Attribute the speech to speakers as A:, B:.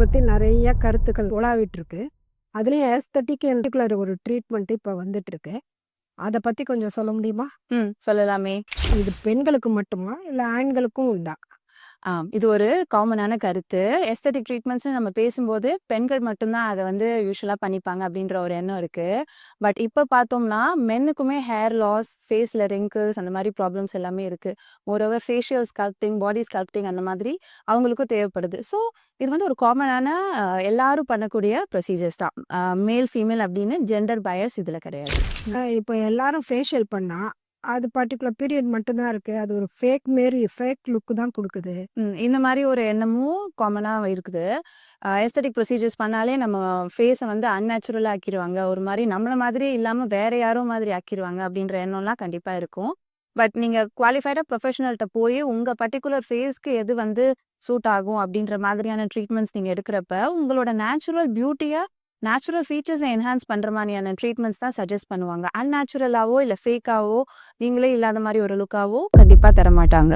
A: பத்தி நெறைய கருத்துக்கள் உலாவிட்டு இருக்கு. அதுலயும் ஏஸ்தெட்டிக் என்டிகுலர் ஒரு ட்ரீட்மெண்ட் இப்ப வந்துட்டு இருக்கு. அத பத்தி கொஞ்சம் சொல்ல முடியுமா?
B: சொல்லலாமே.
A: இது பெண்களுக்கு மட்டுமா? இல்ல ஆண்களுக்கும் உண்டா?
B: இது ஒரு காமனான கருத்து. எஸ்தெட்டிக் ட்ரீட்மெண்ட்ஸ்ன்னு நம்ம பேசும்போது, பெண்கள் மட்டும் தான் அத வந்து யூசுவலா பண்ணிப்பாங்க அப்படின்ற ஒரு எண்ணம் இருக்கு. பட் இப்ப பார்த்தோம்னா, மென்னுக்குமே ஹேர் லாஸ், ஃபேஸ்ல ரிங்கிள்ஸ் அந்த மாரி ப்ராப்ளம்ஸ் எல்லாமே இருக்கு. மோரோவர் ஃபேஷியல் ஸ்கல்ப்டிங், பாடி ஸ்கல்ப்டிங் அந்த மாதிரி அவங்களுக்கும் தேவைப்படுது. ஸோ, இது வந்து ஒரு காமனான எல்லாரும் பண்ணக்கூடிய ப்ரொசீஜர்ஸ் தான். மேல், ஃபீமேல் அப்படின்னு ஜெண்டர் பயாஸ் இதுல கிடையாது.
A: இப்ப எல்லாரும் ஃபேஷியல் பண்ணா, அது பர்ட்டிகுலர் பீரியட் மட்டும் தான் இருக்கு. அது ஒரு ஃபேக் லுக் தான் குடுக்குது.
B: இந்த மாரி ஒரு எண்ணமும் காமனா இருக்குது. எஸ்தெட்டிக் ப்ரொசீஜர்ஸ் பண்ணாலே நம்ம ஃபேஸ வந்து அன்நேச்சுரலா ஆக்கிருவாங்க. ஒரு மாரி நம்மள மாதிரியே இல்லாம வேற யாரோ மாதிரி ஆக்கிருவாங்க அப்படின்ற எண்ணம்லாம் கண்டிப்பா இருக்கும். பட் நீங்க குவாலிஃபைடா ப்ரொஃபஷனல்ட்ட போய் உங்க பர்ட்டிகுலர் ஃபேஸ்க்கு எது வந்து சூட் ஆகும் அப்படின்ற மாதிரியான ட்ரீட்மெண்ட்ஸ் நீங்க எடுக்கிறப்ப, உங்களோட நேச்சுரல் ஃபீச்சர்ஸ என்ஹான்ஸ் பண்ற மாரியான ட்ரீட்மெண்ட்ஸ் தான் சஜெஸ்ட் பண்ணுவாங்க. அன்நேச்சுரலாவோ இல்ல ஃபேக்காவோ நீங்களே இல்லாத மாரி ஒரு லுக்காவோ கண்டிப்பா தரமாட்டாங்க.